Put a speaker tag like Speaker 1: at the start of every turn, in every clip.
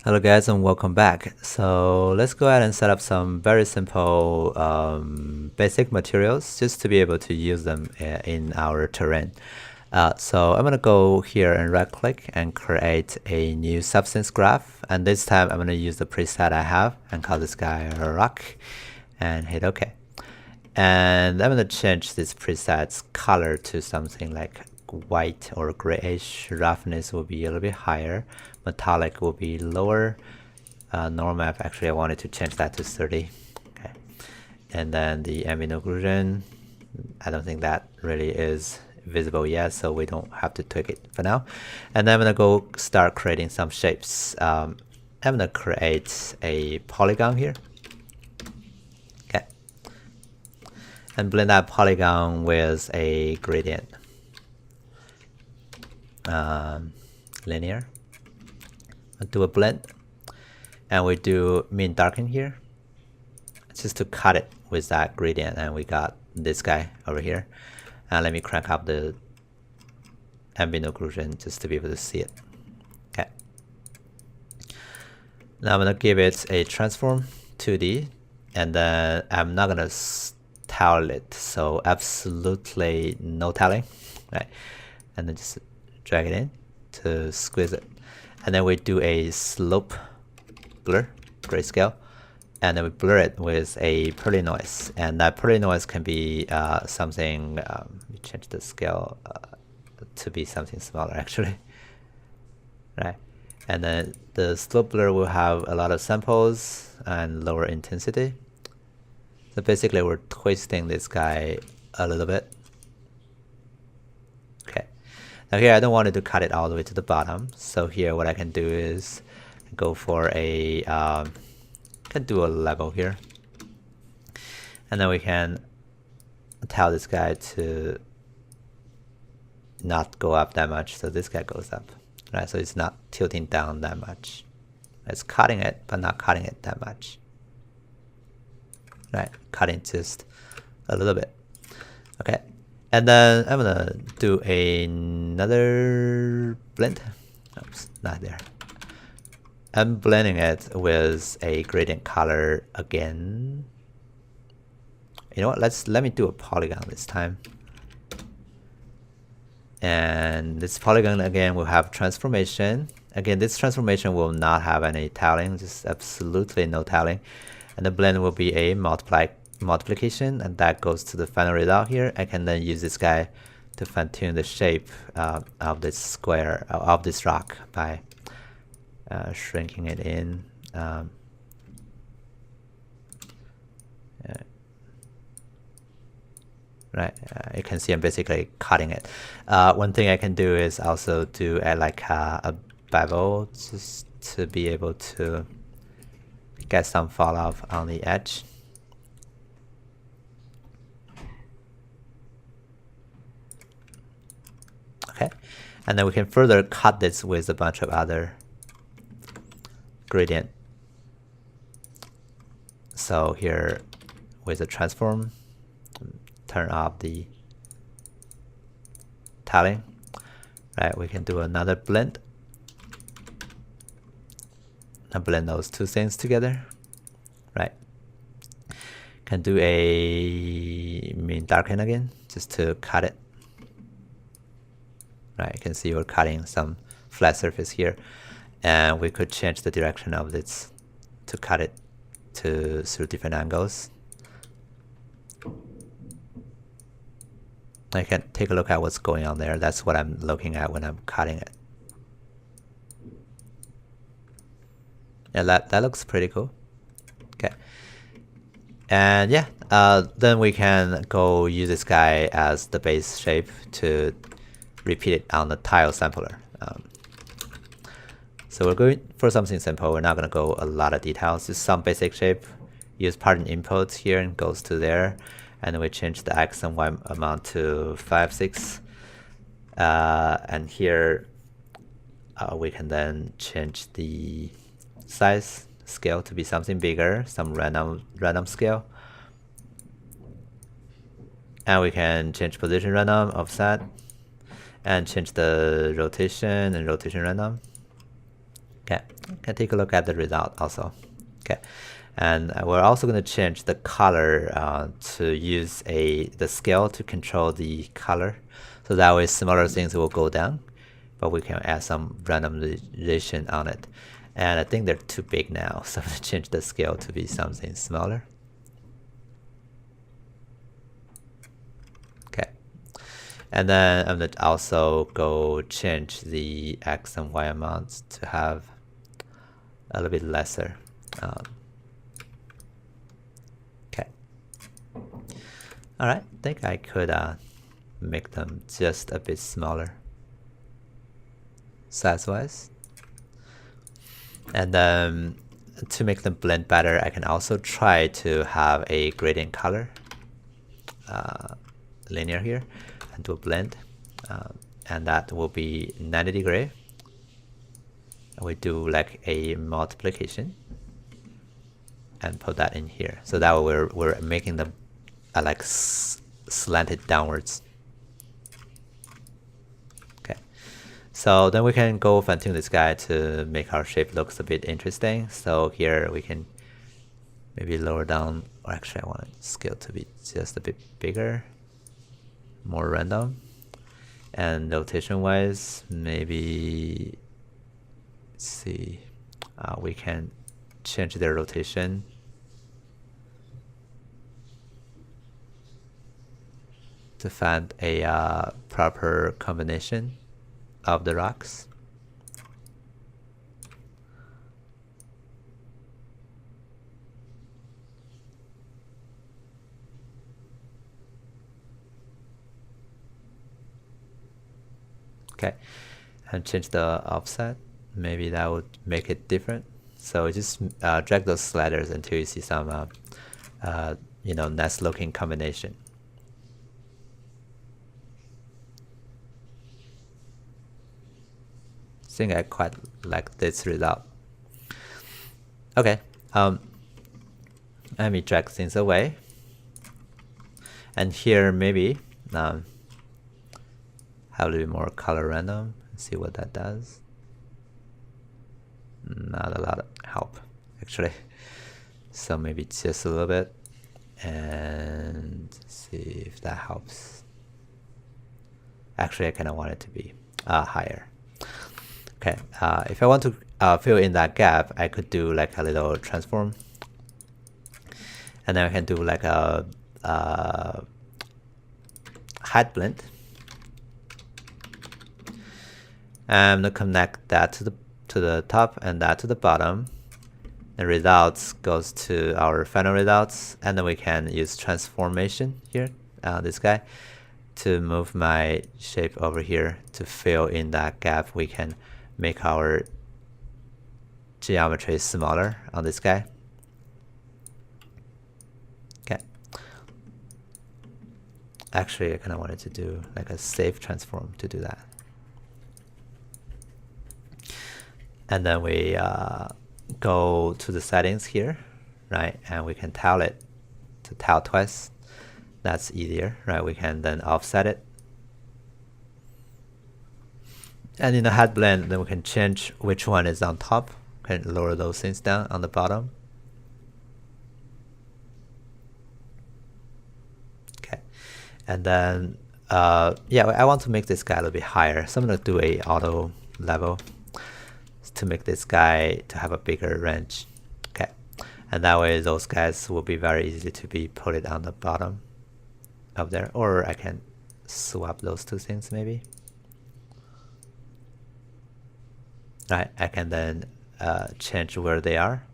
Speaker 1: Hello guys and welcome back. So let's go ahead and set up some very simple basic materials just to be able to use them in our terrain. So I'm going to go here and right click and create a new substance graph, and this time I'm going to use the preset I have and call this guy rock and hit OK. And I'm going to change this preset's color to something like white or grayish. Roughness will be a little bit higher. Metallic will be lower. Normal map, actually I wanted to change that to 30. Okay. And then the ambient occlusion, I don't think that really is visible yet, so we don't have to tweak it for now. And then I'm gonna go start creating some shapes. I'm gonna create a polygon here. Okay. And blend that polygon with a gradient. Linear. Do a blend, and we do mean darken here just to cut it with that gradient, and we got this guy over here. And let me crank up the ambient occlusion just to be able to see it. Okay. Now I'm gonna give it a transform 2D, and then I'm not gonna tile it, so absolutely no tiling, right? And then just drag it in to squeeze it. And then we do a slope blur, grayscale, and then we blur it with a pearly noise. And that pearly noise can be something, we change the scale to be something smaller actually, right? And then the slope blur will have a lot of samples and lower intensity. So basically we're twisting this guy a little bit. Now here I don't want it to cut it all the way to the bottom, so here what I can do is go for a can do a level here, and then we can tell this guy to not go up that much, so this guy goes up, right? So it's not tilting down that much. It's cutting it, but not cutting it that much, right? Cutting just a little bit. Okay. And then I'm gonna do another blend. Oops, not there. I'm blending it with a gradient color again. You know what? Let me do a polygon this time. And this polygon again will have transformation. Again, this transformation will not have any tiling, just absolutely no tiling. And the blend will be a multiplication, and that goes to the final result here. I can then use this guy to fine tune the shape of this square, of this rock, by shrinking it in. Right, you can see I'm basically cutting it. One thing I can do is also do like a bevel, just to be able to get some fall off on the edge. Okay, and then we can further cut this with a bunch of other gradient. So here with the transform, turn off the tiling, right? We can do another blend and blend those two things together, right? Can do a mean darken again just to cut it. Right, you can see we're cutting some flat surface here, and we could change the direction of this to cut it through different angles. I can take a look at what's going on there. That's what I'm looking at when I'm cutting it. Yeah, that looks pretty cool. Okay, and yeah, then we can go use this guy as the base shape to repeat it on the tile sampler. So we're going for something simple. We're not going to go a lot of details, just some basic shape. Use pattern inputs here and goes to there, and then we change the x and y amount to 5, 6, and here we can then change the size scale to be something bigger, some random scale, and we can change position random, offset, and change the rotation and rotation random. Okay, can take a look at the result also. Okay, and we're also going to change the color to use the scale to control the color, so that way smaller things will go down, but we can add some randomization on it. And I think they're too big now, so I'm going to change the scale to be something smaller. Okay, and then I'm going to also go change the X and Y amounts to have a little bit lesser. Okay. All right, I think I could make them just a bit smaller size-wise. And then to make them blend better, I can also try to have a gradient color linear here and do a blend. And that will be 90 degree. We do like a multiplication and put that in here. So that way we're making them like slanted downwards. Okay. So then we can go fine tune this guy to make our shape looks a bit interesting. So here we can maybe lower down, or actually I want the scale to be just a bit bigger, more random. And rotation wise, maybe, let's see, we can change the rotation to find a proper combination of the rocks. Okay, and change the offset. Maybe that would make it different. So just drag those sliders until you see some, nice looking combination. I think I quite like this result. Okay, let me drag things away. And here maybe have a little more color random and see what that does. Not a lot of help actually. So maybe just a little bit and see if that helps. Actually, I kind of want it to be higher. Okay, if I want to fill in that gap, I could do like a little transform, and then I can do like a height blend. I'm gonna connect that to the top and that to the bottom. The results goes to our final results, and then we can use transformation here, this guy, to move my shape over here to fill in that gap. We can make our geometry smaller on this guy. Okay. Actually, I kind of wanted to do like a safe transform to do that. And then we go to the settings here, right? And we can tile it to tile twice. That's easier, right? We can then offset it. And in the height blend, then we can change which one is on top. We can lower those things down on the bottom. Okay. And then, yeah, I want to make this guy a little bit higher. So I'm gonna do a auto level to make this guy to have a bigger range. Okay. And that way those guys will be very easy to be put on the bottom of there. Or I can swap those two things maybe. Right, I can then change where they are.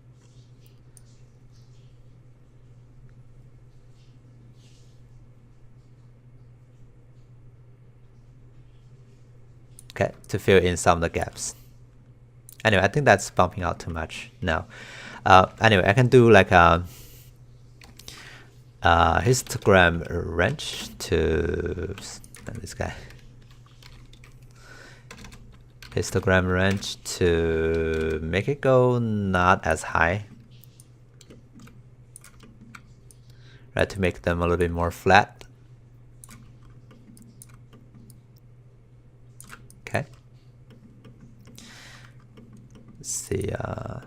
Speaker 1: Okay, to fill in some of the gaps. Anyway, I think that's bumping out too much now. Anyway, I can do like a histogram wrench to this guy. Histogram wrench to make it go not as high. Right, to make them a little bit more flat. Okay. Let's see. I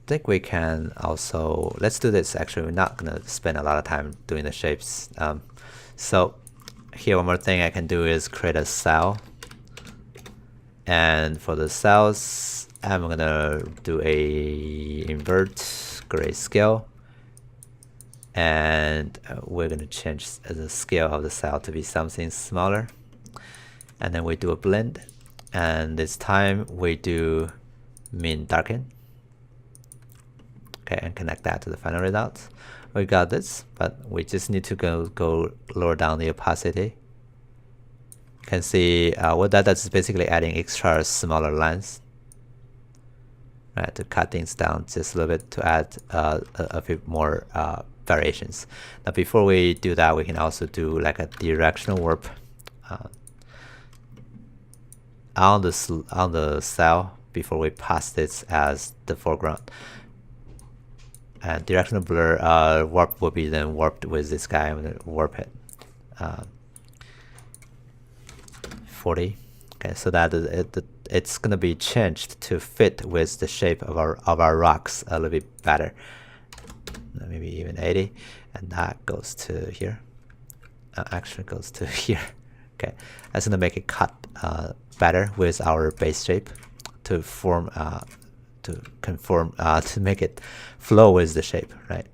Speaker 1: think we can also, let's do this. Actually, we're not gonna spend a lot of time doing the shapes. So here, one more thing I can do is create a cell. And for the cells, I'm gonna do a invert grayscale. And we're gonna change the scale of the cell to be something smaller. And then we do a blend. And this time we do min darken. Okay, and connect that to the final result. We got this, but we just need to go lower down the opacity. You can see what that does is basically adding extra smaller lines, right, to cut things down just a little bit to add a few more variations. Now, before we do that, we can also do like a directional warp on the cell before we pass this as the foreground. And directional blur warp will be then warped with this guy. I'm gonna warp it 40. Okay, so that it's gonna be changed to fit with the shape of our rocks a little bit better. Maybe even 80, and that goes to here. Actually goes to here. Okay, that's gonna make it cut better with our base shape to form to conform to make it flow with the shape, right?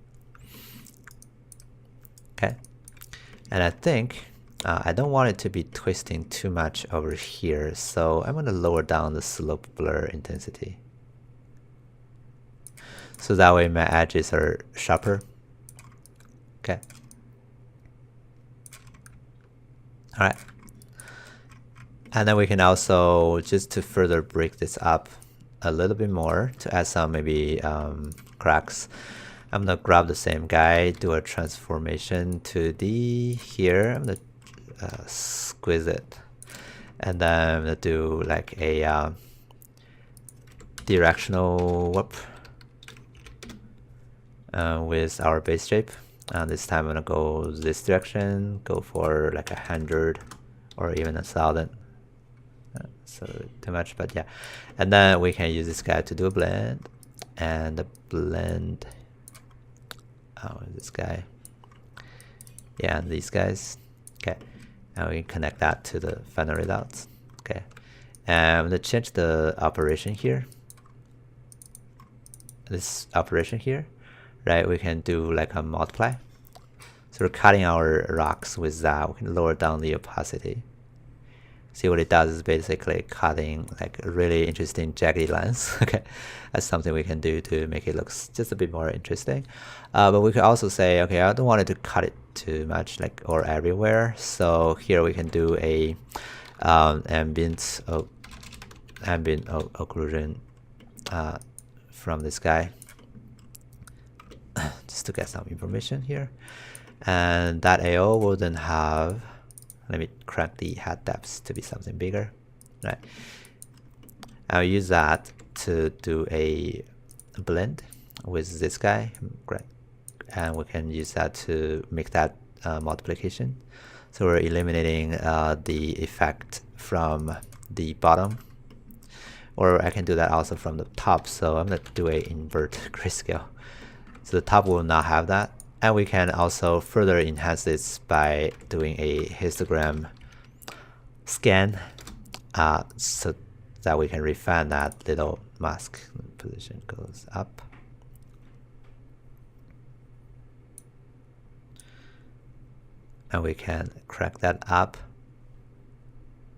Speaker 1: Okay, and I think I don't want it to be twisting too much over here, so I'm going to lower down the slope blur intensity, so that way my edges are sharper. Okay. All right. And then we can also, just to further break this up a little bit more, to add some maybe cracks, I'm gonna grab the same guy, do a transformation to the here. I'm gonna squeeze it, and then I'm gonna do like a directional warp with our base shape. And this time I'm gonna go this direction, go for like 100 or even 1,000. So too much, but yeah. And then we can use this guy to do a blend, and the blend, this guy, yeah, and these guys. Okay, and we can connect that to the final results. Okay, and I'm gonna change the operation here. This operation here, right? We can do like a multiply. So we're cutting our rocks with that. We can lower down the opacity. See what it does is basically cutting like really interesting jaggedy lines. Okay, that's something we can do to make it look just a bit more interesting. But we could also say, okay, I don't want it to cut it too much, like or everywhere. So here we can do a ambient occlusion from this guy, just to get some information here. And that AO will then have, let me crank the head depths to be something bigger, right? I'll use that to do a blend with this guy, great. And we can use that to make that multiplication. So we're eliminating the effect from the bottom, or I can do that also from the top. So I'm gonna do a invert grayscale. So the top will not have that. And we can also further enhance this by doing a histogram scan, so that we can refine that little mask. Position goes up. And we can crack that up,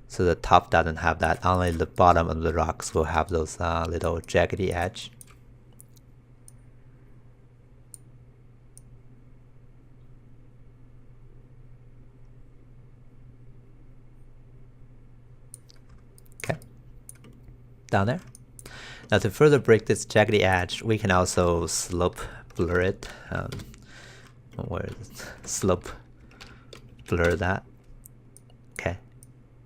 Speaker 1: so the top doesn't have that, only the bottom of the rocks will have those little jaggedy edge. Down there. Now to further break this jaggedy edge, we can also slope blur it. Where is it? Slope blur that. Okay,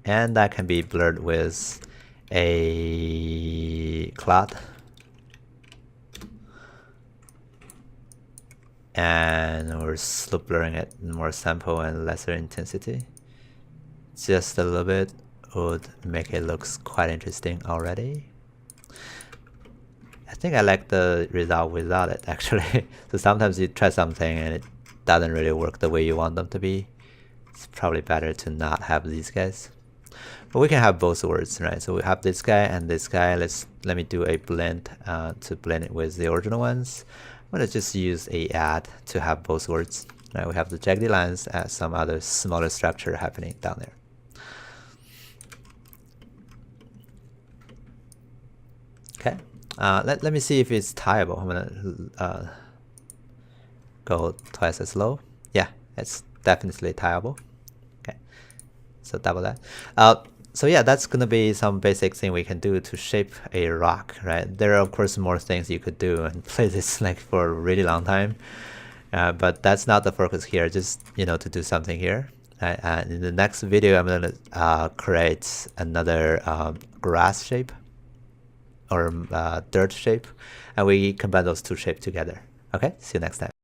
Speaker 1: and that can be blurred with a cloud, and we're slope blurring it in more sample and lesser intensity, just a little bit. would make it looks quite interesting already. I think I like the result without it actually. So sometimes you try something and it doesn't really work the way you want them to be. It's probably better to not have these guys. But we can have both words, right? So we have this guy and this guy. Let me do a blend to blend it with the original ones. I'm gonna just use a add to have both words. Right? We have the jaggedy lines and some other smaller structure happening down there. Okay. Let me see if it's tieable. I'm gonna go twice as low. Yeah, it's definitely tieable. Okay, so double that. So yeah, that's gonna be some basic thing we can do to shape a rock, right? There are of course more things you could do and play this like for a really long time, but that's not the focus here. Just to do something here. And in the next video, I'm gonna create another grass shape or dirt shape, and we combine those two shapes together. Okay, see you next time.